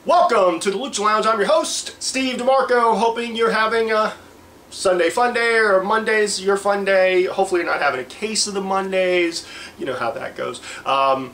Welcome to the Lucha Lounge. I'm your host, Steve DeMarco, hoping you're having a Sunday fun day, or Monday's your fun day. Hopefully you're not having a case of the Mondays. You know how that goes. I'm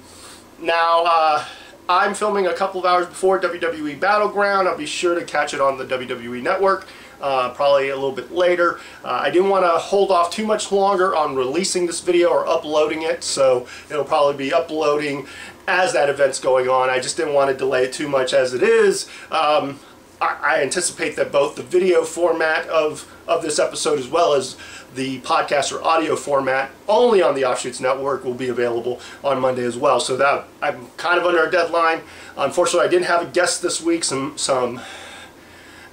filming a couple of hours before WWE Battleground. I'll be sure to catch it on the WWE Network, probably a little bit later. I didn't want to hold off too much longer on releasing this video or uploading it, so it'll probably be uploading as that event's going on. I just didn't want to delay it too much as it is. I anticipate that both the video format of this episode as well as the podcast or audio format only on the Offshoots Network will be available on Monday as well. So that I'm kind of under a deadline. Unfortunately, I didn't have a guest this week. Some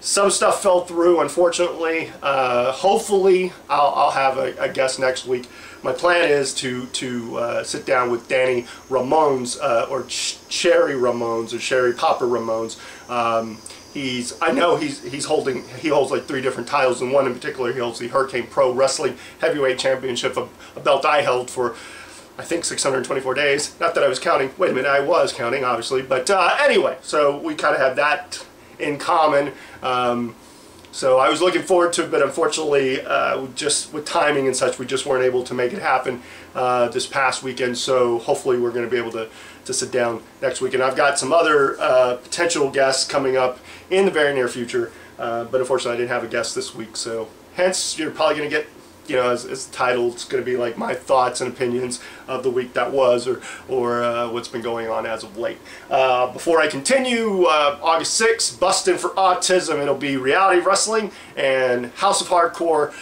stuff fell through, unfortunately. Hopefully, I'll have a guest next week. My plan is to sit down with Danny Ramones, or Sherry Ramones, or Sherry Popper Ramones. I know he holds like 3 different titles, and one in particular he holds the Hurricane Pro Wrestling Heavyweight Championship, a belt I held for I think 624 days. Not that I was counting. Wait a minute, I was counting, obviously. But anyway, so we kind of have that in common. So I was looking forward to it, but unfortunately, just with timing and such, we just weren't able to make it happen this past weekend. So hopefully we're going to be able to sit down next week. And I've got some other potential guests coming up in the very near future, but unfortunately I didn't have a guest this week. So hence, you're probably going to get, you know, as titled, it's going to be like my thoughts and opinions of the week that was, or what's been going on as of late. Before I continue, August 6th, Bustin' for Autism. It'll be Reality Wrestling and House of Hardcore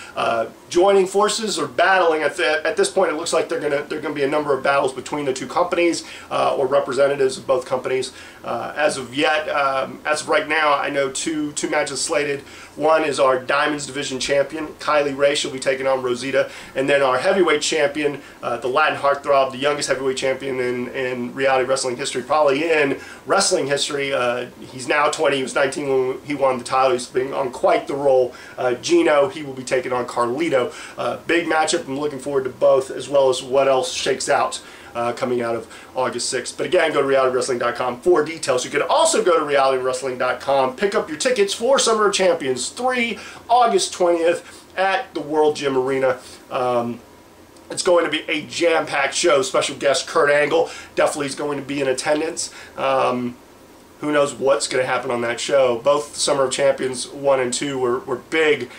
joining forces or battling. At this point, it looks like they're gonna be a number of battles between the two companies or representatives of both companies. As of right now, I know two matches slated. One is our Diamonds Division champion, Kylie Ray. She'll be taking on Rosita. And then our heavyweight champion, the Latin Heartthrob, the youngest heavyweight champion in reality wrestling history, probably in wrestling history. He's now 20. He was 19 when he won the title. He's been on quite the roll. Gino, he will be taking on Carlito. Big matchup. I'm looking forward to both, as well as what else shakes out coming out of August 6th. But again, go to realitywrestling.com for details. You can also go to realitywrestling.com, pick up your tickets for Summer of Champions 3, August 20th at the World Gym Arena. It's going to be a jam-packed show. Special guest Kurt Angle definitely is going to be in attendance. Who knows what's going to happen on that show. Both Summer of Champions 1 and 2 were big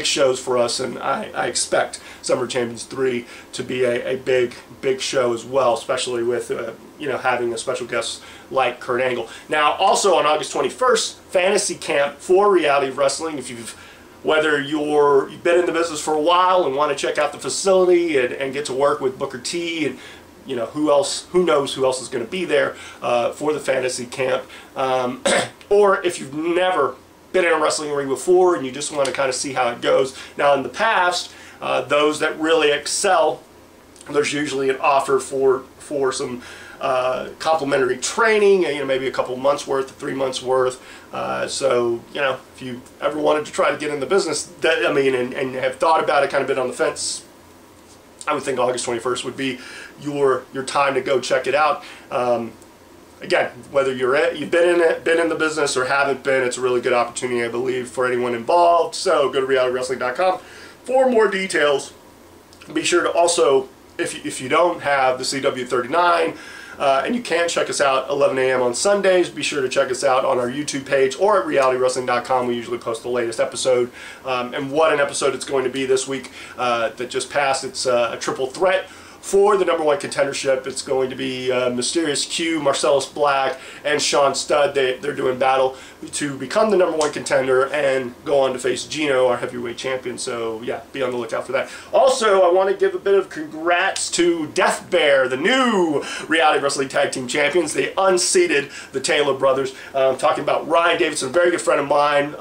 shows for us, and I expect Summer of Champions 3 to be a big show as well, especially with having a special guest like Kurt Angle. Now, also on August 21st, Fantasy Camp for Reality Wrestling. Whether you've been in the business for a while and want to check out the facility and get to work with Booker T and who knows who else is going to be there for the Fantasy Camp, or if you've never been in a wrestling ring before and you just want to kind of see how it goes. Now, in the past, those that really excel, there's usually an offer for some complimentary training, maybe a couple months worth, 3 months worth. So, if you ever wanted to try to get in the business, and have thought about it, kind of been on the fence, I would think August 21st would be your time to go check it out. Again, whether you've been in the business or haven't been, it's a really good opportunity, I believe, for anyone involved. So go to realitywrestling.com for more details. Be sure to also, if you don't have the CW39 and you can't check us out 11 a.m. on Sundays, be sure to check us out on our YouTube page or at realitywrestling.com. We usually post the latest episode. And what an episode it's going to be this week that just passed. It's a triple threat for the #1 contendership. It's going to be Mysterious Q, Marcellus Black, and Sean Studd. They're doing battle to become the #1 contender and go on to face Gino, our heavyweight champion. So yeah, be on the lookout for that. Also, I want to give a bit of congrats to Death Bear, the new Reality Wrestling Tag Team Champions. They unseated the Taylor brothers. I'm talking about Ryan Davidson, a very good friend of mine.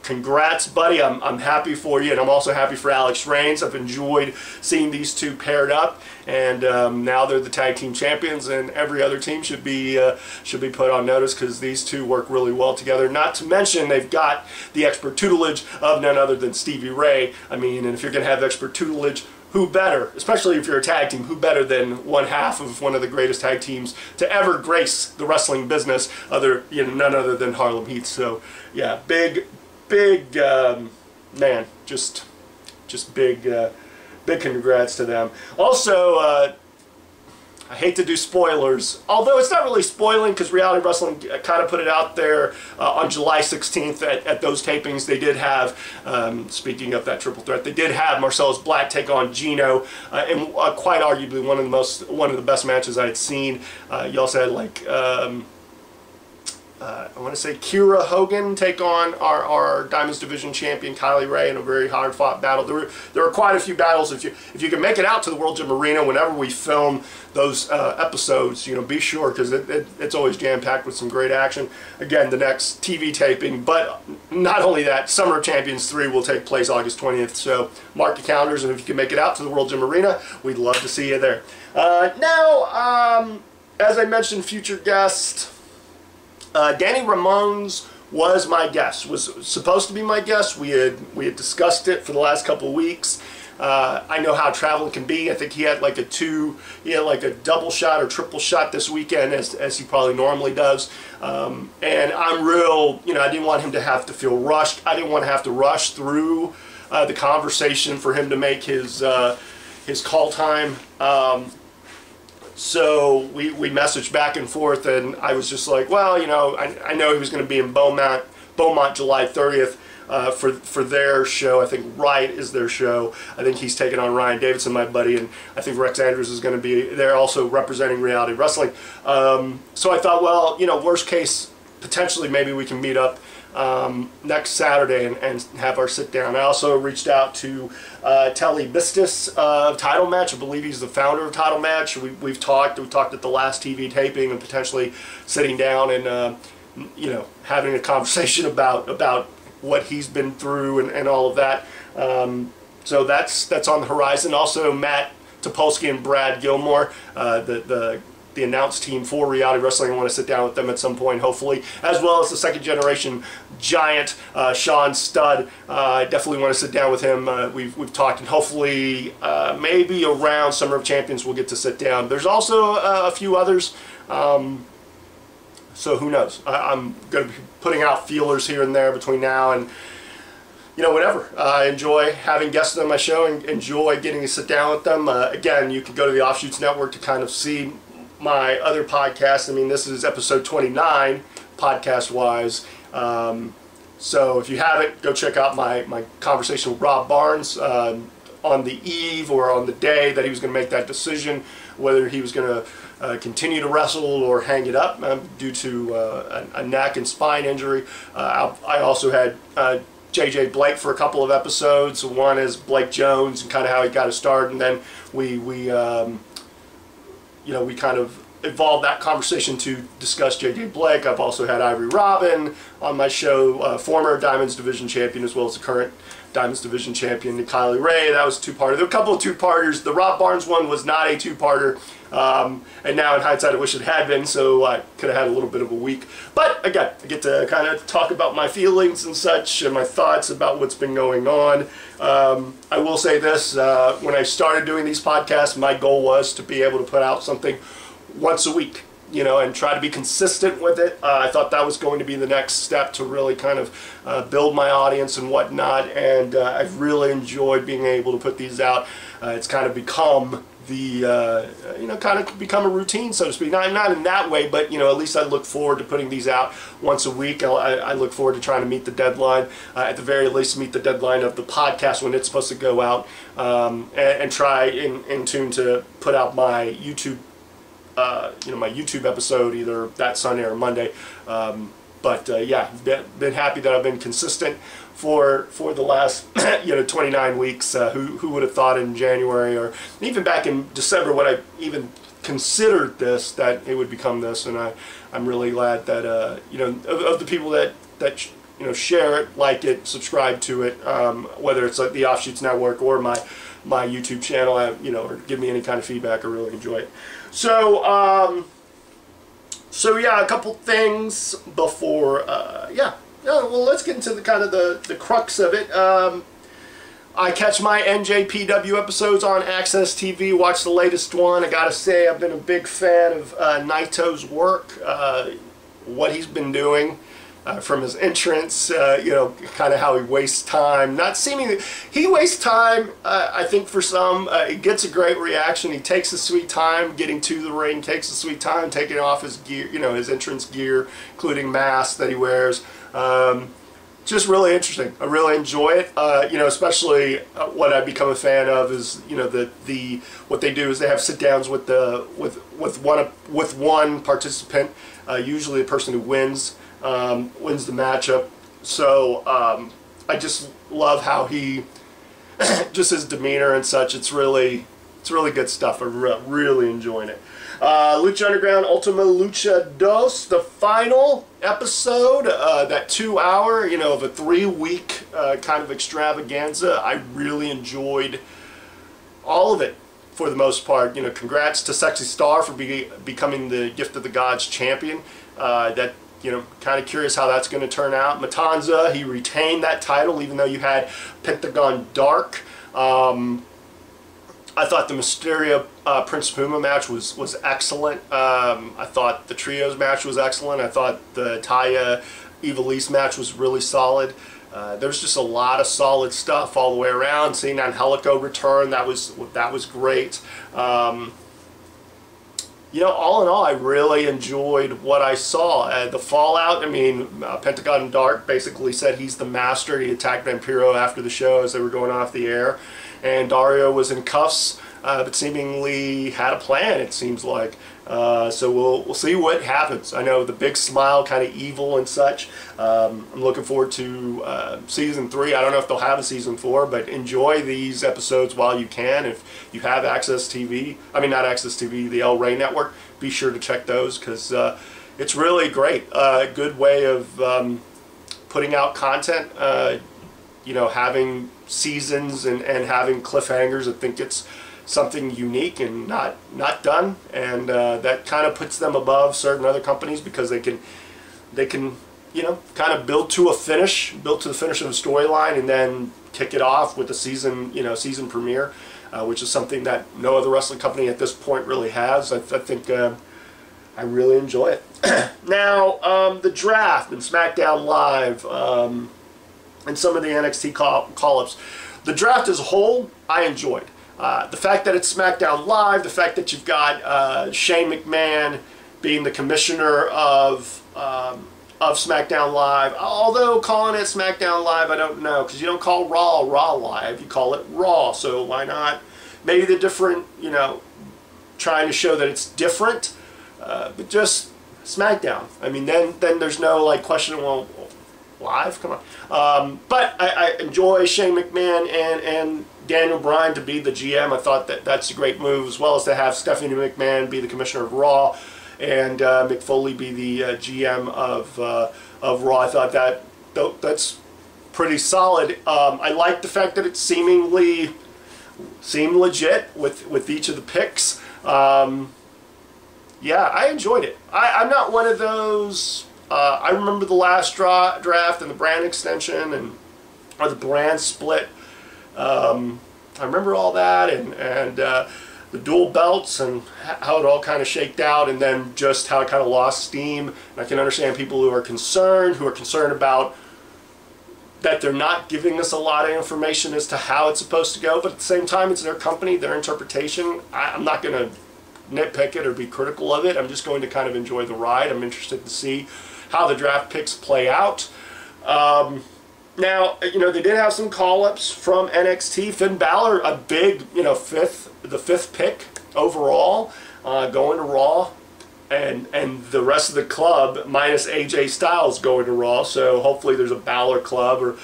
Congrats, buddy. I'm happy for you, and I'm also happy for Alex Reigns. I've enjoyed seeing these two paired up. And now they're the tag team champions, and every other team should be put on notice because these two work really well together. Not to mention they've got the expert tutelage of none other than Stevie Ray. And if you're going to have expert tutelage who better, especially if you're a tag team, who better than one half of one of the greatest tag teams to ever grace the wrestling business, none other than Harlem Heat. So yeah, big man, just big congrats to them. Also, I hate to do spoilers, although it's not really spoiling because Reality Wrestling kind of put it out there on July 16th at those tapings. They did have, speaking of that triple threat, they did have Marcellus Black take on Gino, and quite arguably one of the best matches I had seen. You also had like I want to say Kira Hogan take on our Diamonds Division champion Kylie Ray in a very hard fought battle. There were quite a few battles. If you can make it out to the World Gym Arena whenever we film those episodes, be sure, because it's always jam packed with some great action. Again, the next TV taping, but not only that, Summer of Champions 3 will take place August 20th. So mark your calendars, and if you can make it out to the World Gym Arena, we'd love to see you there. Now, as I mentioned, future guest. Danny Ramones was my guest, was supposed to be my guest. We had discussed it for the last couple of weeks. I know how traveling can be. I think he had like a double shot or triple shot this weekend, as he probably normally does. And I'm real, I didn't want him to have to feel rushed. I didn't want to have to rush through the conversation for him to make his call time. So we messaged back and forth, and I was just like, well, I know he was going to be in Beaumont July 30th for their show. I think Riot is their show. I think he's taking on Ryan Davidson, my buddy, and I think Rex Andrews is going to be there also representing Reality Wrestling. So I thought, well, worst case, potentially maybe we can meet up next Saturday and have our sit down. I also reached out to Telly Bistis of Title Match. I believe he's the founder of Title Match. We've talked at the last TV taping and potentially sitting down and having a conversation about what he's been through and all of that. So that's on the horizon. Also, Matt Topolsky and Brad Gilmore, the announced team for Reality Wrestling. I want to sit down with them at some point, hopefully, as well as the second generation giant, Sean Studd. I definitely want to sit down with him. We've talked, and hopefully maybe around Summer of Champions we'll get to sit down. There's also a few others, so who knows. I'm going to be putting out feelers here and there between now and whatever. I enjoy having guests on my show and enjoy getting to sit down with them. Again, you can go to the Offshoots Network to kind of see my other podcast. I mean, this is episode 29 podcast-wise. So if you haven't, go check out my conversation with Rob Barnes on the eve or on the day that he was going to make that decision, whether he was going to continue to wrestle or hang it up due to a neck and spine injury. I also had JJ Blake for a couple of episodes. One is Blake Jones and kind of how he got his start, and then we kind of evolved that conversation to discuss JJ Blake. I've also had Ivory Robin on my show, former Diamonds Division champion, as well as the current Diamonds Division champion, Kylie Ray. That was two-parter. There were a couple of two-parters. The Rob Barnes one was not a two-parter, and now in hindsight I wish it had been, so I could have had a little bit of a week. But again, I get to kind of talk about my feelings and such, and my thoughts about what's been going on. I will say this, when I started doing these podcasts, my goal was to be able to put out something once a week, and try to be consistent with it. I thought that was going to be the next step to really kind of build my audience and whatnot, and I've really enjoyed being able to put these out. It's kind of become become a routine, so to speak. Not in that way, but at least I look forward to putting these out once a week. I look forward to trying to meet the deadline, at the very least meet the deadline of the podcast when it's supposed to go out, and try in tune to put out my YouTube my YouTube episode either that Sunday or Monday. Yeah, been happy that I've been consistent for the last 29 weeks. Who would have thought in January or even back in December when I even considered this that it would become this, and I'm really glad that of the people that share it, like it, subscribe to it, whether it's like the Offshoots Network or my YouTube channel, or give me any kind of feedback. I really enjoy it. So yeah, a couple things before, well, let's get into the kind of the crux of it. I catch my NJPW episodes on Access TV. Watch the latest one. I gotta say, I've been a big fan of Naito's work, what he's been doing. From his entrance, you know, kind of how he wastes time. Not seemingly, he wastes time, I think for some. He gets a great reaction. He takes his sweet time getting to the ring, takes his sweet time taking off his gear, you know, his entrance gear, including mask that he wears. Just really interesting. I really enjoy it. You know, especially what I've become a fan of is, you know, what they do is they have sit downs with one participant, usually the person who wins the matchup. So I just love how he, just his demeanor and such. It's really good stuff. I'm really enjoying it. Lucha Underground Ultima Lucha Dos, the final episode, that 2 hour, you know, of a 3-week kind of extravaganza. I really enjoyed all of it for the most part. You know, congrats to Sexy Star for becoming the Gift of the Gods champion. That, you know, kind of curious how that's going to turn out. Matanza, he retained that title even though you had Pentagon Dark. I thought the Mysterio Prince Puma match was excellent. I thought the Trios match was excellent. I thought the Taya Ivelisse match was really solid. There's just a lot of solid stuff all the way around. Seeing Angelico return, that was great. You know, all in all, I really enjoyed what I saw. The fallout, I mean, Pentagon Dark basically said he's the master. He attacked Vampiro after the show as they were going off the air. And Dario was in cuffs, but seemingly had a plan, it seems like. So we'll see what happens. I know the big smile, kind of evil and such. I'm looking forward to Season 3. I don't know if they'll have a Season 4, but enjoy these episodes while you can. If you have Access TV, I mean not Access TV, the El Rey Network, be sure to check those because it's really great. A good way of putting out content, you know, having seasons and having cliffhangers. I think it's something unique and not done, and that kind of puts them above certain other companies because they can you know, kind of build to the finish of the storyline and then kick it off with a season, you know, season premiere, which is something that no other wrestling company at this point really has. I think I really enjoy it. Now the draft and SmackDown Live and some of the NXT call-ups. The draft as a whole, I enjoyed. The fact that it's SmackDown Live, the fact that you've got Shane McMahon being the commissioner of SmackDown Live. Although calling it SmackDown Live, I don't know, because you don't call Raw Live, you call it Raw. So why not? Maybe the different, you know, trying to show that it's different, but just SmackDown. I mean, then there's no like question. Well, live, come on. But I enjoy Shane McMahon and Daniel Bryan to be the GM. I thought that's a great move, as well as to have Stephanie McMahon be the commissioner of Raw and Mick Foley be the GM of Raw. I thought that's pretty solid. I like the fact that it seemed legit with each of the picks. Yeah, I enjoyed it. I'm not one of those. I remember the last draft and the brand extension or the brand split. I remember all that and the dual belts and how it all kind of shaked out, and then just how it kind of lost steam. And I can understand people who are concerned about that they're not giving us a lot of information as to how it's supposed to go, but at the same time, it's their company, their interpretation. I'm not going to nitpick it or be critical of it. I'm just going to kind of enjoy the ride. I'm interested to see how the draft picks play out. Now, you know, they did have some call-ups from NXT. Finn Balor, a big, you know, the fifth pick overall, going to Raw, and the rest of the club, minus AJ Styles, going to Raw. So hopefully there's a Balor club, or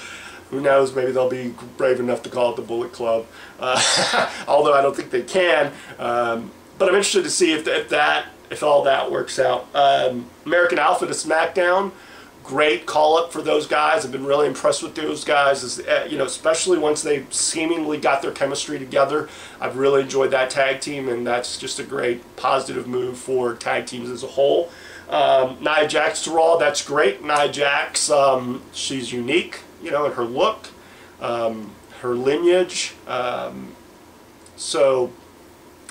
who knows, maybe they'll be brave enough to call it the Bullet Club. Although I don't think they can. But I'm interested to see if all that works out. American Alpha to SmackDown. Great call-up for those guys. I've been really impressed with those guys, you know, especially once they seemingly got their chemistry together. I've really enjoyed that tag team, and that's just a great positive move for tag teams as a whole. Nia Jax to Raw, that's great. Nia Jax, she's unique, you know, in her look. her lineage. So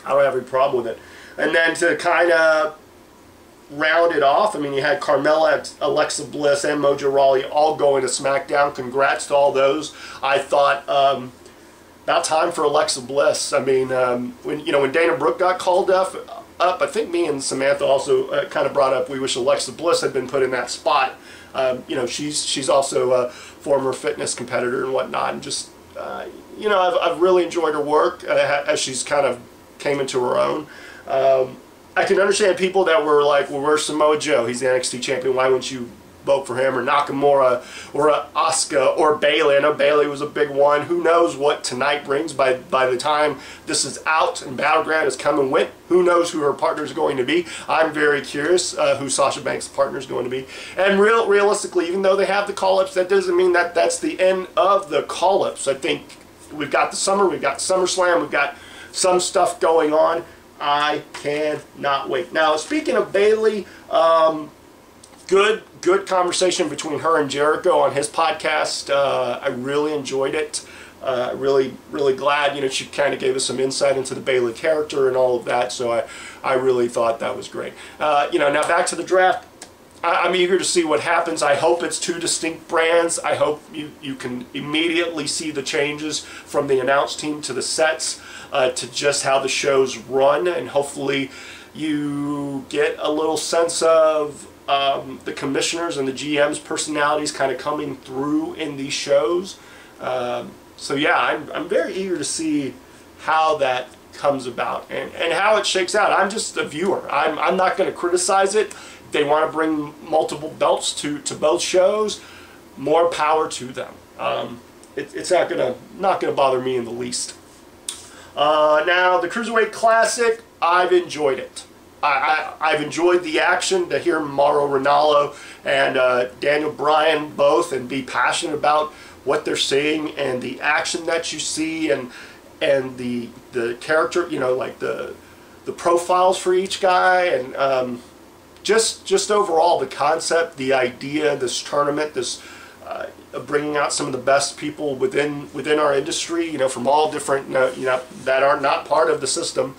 I don't have any problem with it. And then to kind of round it off, I mean, you had Carmella, Alexa Bliss, and Mojo Rawley all going to SmackDown. Congrats to all those. I thought about time for Alexa Bliss. I mean, when Dana Brooke got called up, I think me and Samantha also kind of brought up we wish Alexa Bliss had been put in that spot. She's also a former fitness competitor and whatnot, and just I've really enjoyed her work as she's kind of came into her own. I can understand people that were like, well, where's Samoa Joe? He's the NXT champion. Why wouldn't you vote for him? Or Nakamura, or Asuka, or Bayley. I know Bayley was a big one. Who knows what tonight brings by the time this is out and Battleground is come and went. Who knows who her partner is going to be? I'm very curious who Sasha Banks' partner is going to be. And realistically, even though they have the call-ups, that doesn't mean that that's the end of the call-ups. I think we've got the summer, we've got SummerSlam, we've got some stuff going on. I cannot wait. Now, speaking of Bayley, good conversation between her and Jericho on his podcast. I really enjoyed it. Really glad. She kind of gave us some insight into the Bayley character and all of that. So I really thought that was great. Now back to the draft. I'm eager to see what happens. I hope it's two distinct brands. I hope you can immediately see the changes from the announce team to the sets to just how the shows run, and hopefully you get a little sense of the commissioners and the GM's personalities kind of coming through in these shows. So yeah, I'm very eager to see how that comes about and how it shakes out. I'm just a viewer. I'm not going to criticize it. If they want to bring multiple belts to both shows, more power to them. It's not gonna bother me in the least. Now the Cruiserweight Classic, I've enjoyed it. I've enjoyed the action to hear Mauro Ranallo and Daniel Bryan both and be passionate about what they're seeing and the action that you see and the character, like the profiles for each guy, and just overall the concept, the idea, this tournament, this bringing out some of the best people within our industry, from all different, that are not part of the system,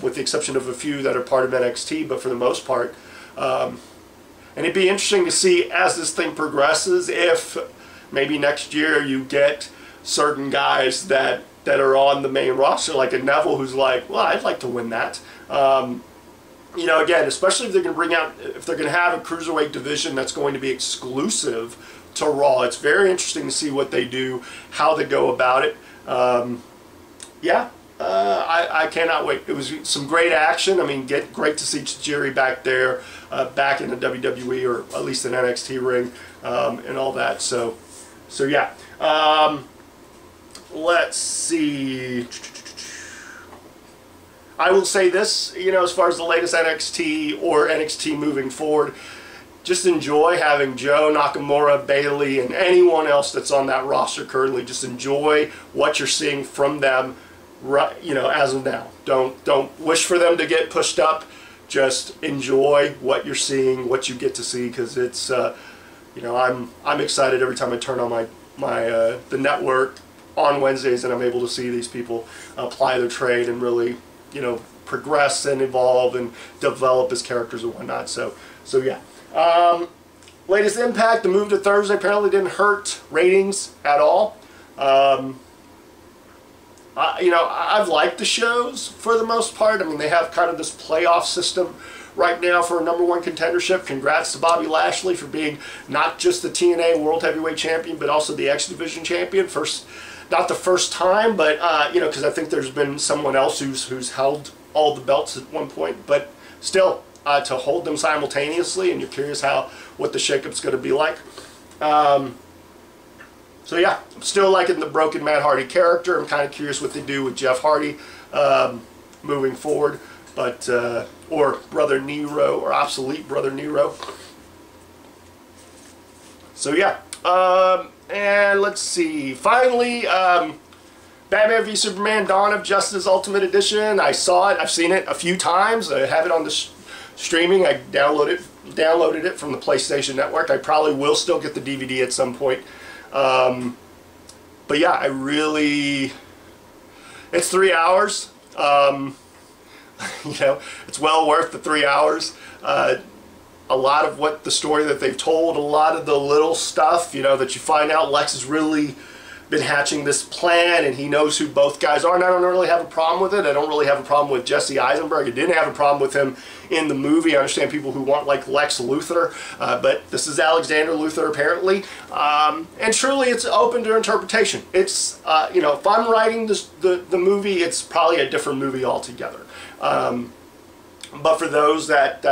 with the exception of a few that are part of NXT, but for the most part. And it'd be interesting to see as this thing progresses if maybe next year you get certain guys that are on the main roster, like a Neville who's like, well, I'd like to win that. Again, especially if they're going to have a Cruiserweight division that's going to be exclusive to Raw. It's very interesting to see what they do, how they go about it. I cannot wait. It was some great action. I mean, great to see Jerry back there, back in the WWE, or at least an NXT ring, and all that. So yeah. Let's see. I will say this, as far as the latest NXT or NXT moving forward, just enjoy having Joe, Nakamura, Bayley, and anyone else that's on that roster currently. Just enjoy what you're seeing from them, right, as of now. Don't wish for them to get pushed up. Just enjoy what you're seeing, what you get to see, because it's, I'm excited every time I turn on the network on Wednesdays and I'm able to see these people apply their trade and really, progress and evolve and develop as characters and whatnot. So yeah. Latest Impact, the move to Thursday apparently didn't hurt ratings at all. I've liked the shows for the most part. I mean, they have kind of this playoff system right now for a #1 contendership. Congrats to Bobby Lashley for being not just the TNA World Heavyweight Champion, but also the X Division Champion. Not the first time, but because I think there's been someone else who's held all the belts at one point, but still. To hold them simultaneously, and you're curious what the shakeup's going to be like. So yeah, I'm still liking the broken Matt Hardy character. I'm kind of curious what they do with Jeff Hardy moving forward, but or Brother Nero, or obsolete Brother Nero. So yeah, and let's see. Finally, Batman v Superman: Dawn of Justice Ultimate Edition. I saw it. I've seen it a few times. I have it on the streaming. I downloaded it from the PlayStation Network. I probably will still get the DVD at some point. But But yeah, I really, it's 3 hours. You know, it's well worth the 3 hours. A lot of what the story that they've told, a lot of the little stuff, you know, that you find out Lex has really been hatching this plan and he knows who both guys are, and I don't really have a problem with it. I don't really have a problem with Jesse Eisenberg. I didn't have a problem with him in the movie. I understand people who want like Lex Luthor, but this is Alexander Luthor apparently, and truly it's open to interpretation. It's, you know, if I'm writing this, the movie, it's probably a different movie altogether. But for those that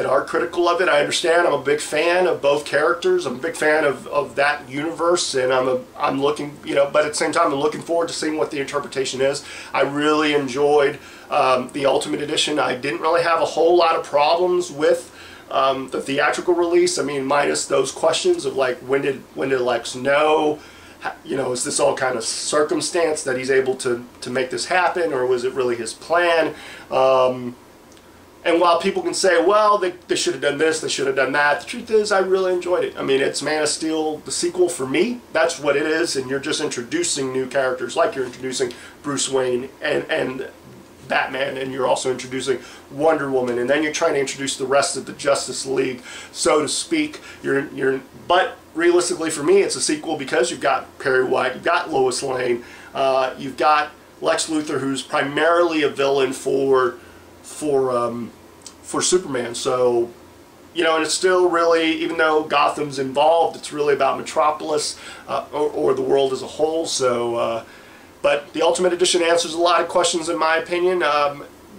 are critical of it, I understand. I'm a big fan of both characters. I'm a big fan of that universe, and I'm looking, you know, but at the same time, I'm looking forward to seeing what the interpretation is. I really enjoyed the Ultimate Edition. I didn't really have a whole lot of problems with the theatrical release. I mean, minus those questions of like, when did Lex know? You know, is this all kind of circumstance that he's able to make this happen, or was it really his plan? And while people can say, well, they should have done this, they should have done that, the truth is I really enjoyed it. I mean, it's Man of Steel, the sequel for me. That's what it is, and you're just introducing new characters, like you're introducing Bruce Wayne and Batman, and you're also introducing Wonder Woman, and then you're trying to introduce the rest of the Justice League, so to speak. But realistically for me, it's a sequel because you've got Perry White, you've got Lois Lane, you've got Lex Luthor, who's primarily a villain for Superman. So, you know, and it's still really, even though Gotham's involved, it's really about Metropolis or the world as a whole. So, but the Ultimate Edition answers a lot of questions in my opinion.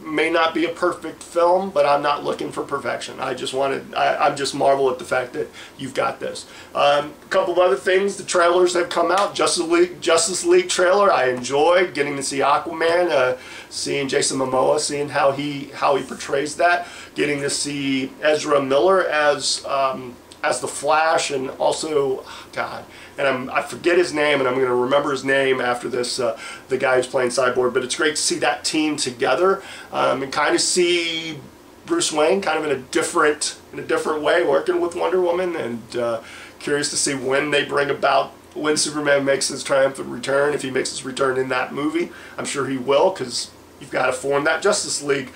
May not be a perfect film, but I'm not looking for perfection. I'm just marvel at the fact that you've got this. A couple of other things, the trailers have come out. Justice League trailer, I enjoyed getting to see Aquaman, seeing Jason Momoa, seeing how he portrays that, getting to see Ezra Miller as the Flash, and also, God, and I forget his name, and I'm going to remember his name after this, the guy who's playing Cyborg, but it's great to see that team together, and kind of see Bruce Wayne kind of in a different way working with Wonder Woman, and curious to see when they bring about, when Superman makes his triumphant return, if he makes his return in that movie. I'm sure he will, because you've got to form that Justice League.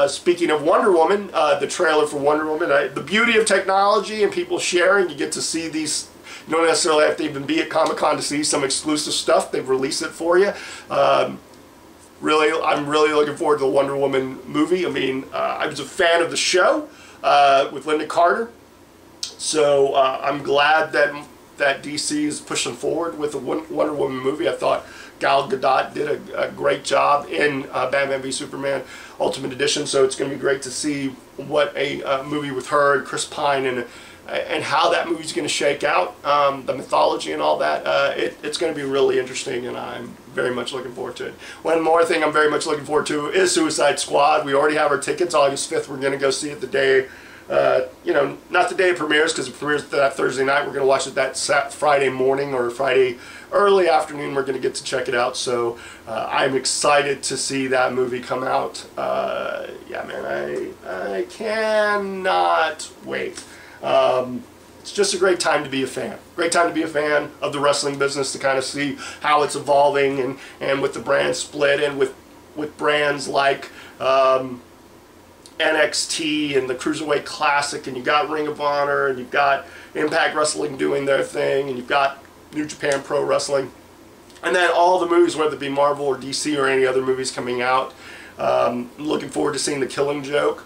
Speaking of Wonder Woman, the trailer for Wonder Woman, the beauty of technology and people sharing, you get to see these. You don't necessarily have to even be at Comic-Con to see some exclusive stuff. They release it for you. Really, I'm really looking forward to the Wonder Woman movie. I mean, I was a fan of the show with Linda Carter, so I'm glad that DC is pushing forward with the Wonder Woman movie. I thought Gal Gadot did a great job in Batman v Superman Ultimate Edition, so it's going to be great to see what a movie with her and Chris Pine and how that movie's going to shake out, the mythology and all that. It's going to be really interesting, and I'm very much looking forward to it. One more thing I'm very much looking forward to is Suicide Squad. We already have our tickets. August 5th, we're going to go see it the day, you know, not the day it premieres, because it premieres that Thursday night. We're going to watch it that Friday morning or Friday early afternoon. We're going to get to check it out. So I'm excited to see that movie come out. Yeah, man, I cannot wait. It's just a great time to be a fan. Great time to be a fan of the wrestling business, to kind of see how it's evolving, and with the brand split, and with brands like NXT and the Cruiserweight Classic, and you've got Ring of Honor, and you've got Impact Wrestling doing their thing, and you've got New Japan Pro Wrestling, and then all the movies, whether it be Marvel or DC or any other movies coming out. I'm looking forward to seeing The Killing Joke.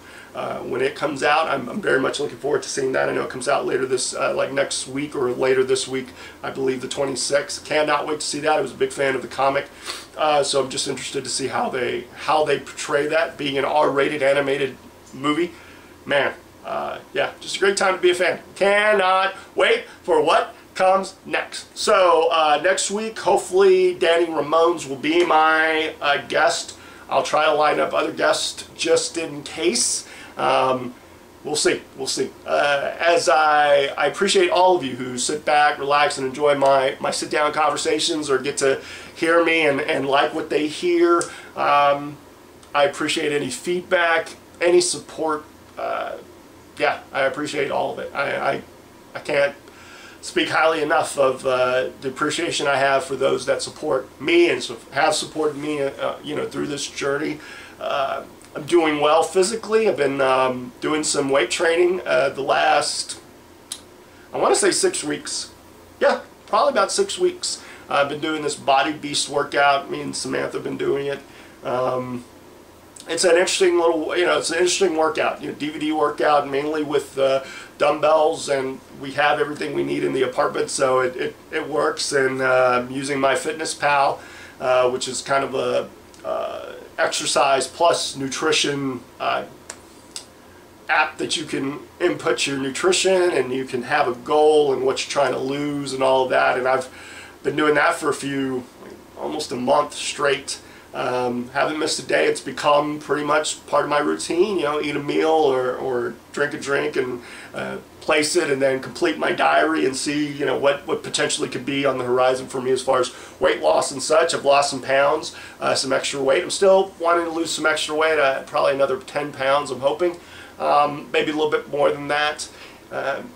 When it comes out, I'm very much looking forward to seeing that. I know it comes out later this, like next week or later this week, I believe the 26th. Cannot wait to see that. I was a big fan of the comic, so I'm just interested to see how they portray that, being an R-rated animated movie. Man, yeah, just a great time to be a fan. Cannot wait for what comes next. So next week, hopefully Danny Ramones will be my guest. I'll try to line up other guests just in case. We'll see. We'll see. As I appreciate all of you who sit back, relax, and enjoy my sit-down conversations, or get to hear me and like what they hear. I appreciate any feedback, any support. Yeah, I appreciate all of it. I can't speak highly enough of the appreciation I have for those that support me and have supported me, you know, through this journey. I'm doing well physically. I've been doing some weight training the last, I want to say 6 weeks. Yeah, probably about 6 weeks. I've been doing this Body Beast workout. Me and Samantha have been doing it. It's an interesting little, you know, it's an interesting workout. You know, DVD workout, mainly with dumbbells, and we have everything we need in the apartment, so it works. And using MyFitnessPal, which is kind of a exercise plus nutrition app that you can input your nutrition, and you can have a goal and what you're trying to lose and all of that. And I've been doing that for almost a month straight. Haven't missed a day. It's become pretty much part of my routine. You know, eat a meal or drink a drink and place it, and then complete my diary and see, you know, what potentially could be on the horizon for me as far as weight loss and such. I've lost some pounds, some extra weight. I'm still wanting to lose some extra weight, probably another 10 pounds I'm hoping, maybe a little bit more than that,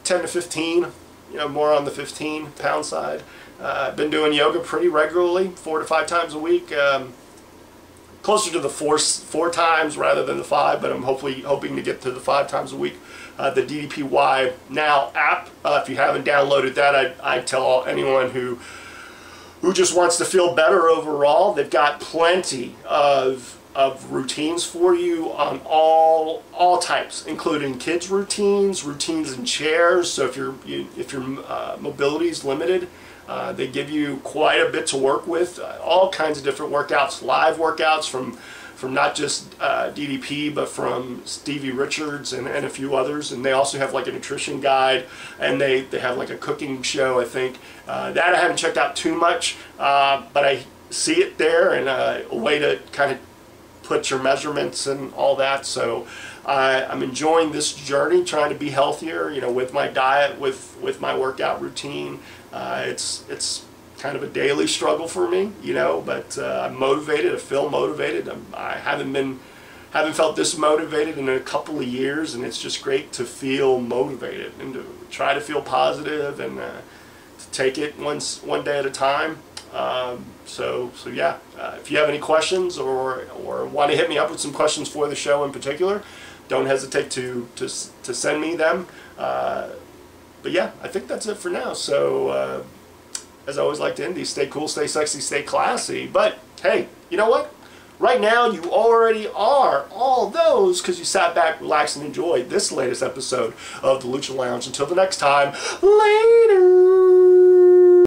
10 to 15, you know, more on the 15-pound side. I've been doing yoga pretty regularly, 4 to 5 times a week. Closer to the four times rather than the 5, but I'm hoping to get to the 5 times a week. The DDPY Now app, if you haven't downloaded that, I'd tell anyone who just wants to feel better overall. They've got plenty of routines for you on all types, including kids routines in chairs. So if your mobility is limited, they give you quite a bit to work with. All kinds of different workouts, live workouts from not just DDP, but from Stevie Richards and a few others. And they also have like a nutrition guide, and they have like a cooking show, I think. That I haven't checked out too much, but I see it there, and a way to kind of put your measurements and all that. So I'm enjoying this journey, trying to be healthier, you know, with my diet, with my workout routine. It's kind of a daily struggle for me, you know, but I'm motivated. I feel motivated. I haven't felt this motivated in a couple of years, and it's just great to feel motivated and to try to feel positive and to take it one day at a time. So yeah, if you have any questions or want to hit me up with some questions for the show in particular, don't hesitate to send me them. But yeah, I think that's it for now. So as I always like to end these, stay cool, stay sexy, stay classy. But hey, you know what? Right now you already are all those, because you sat back, relaxed, and enjoyed this latest episode of the Lucha Lounge. Until the next time, later.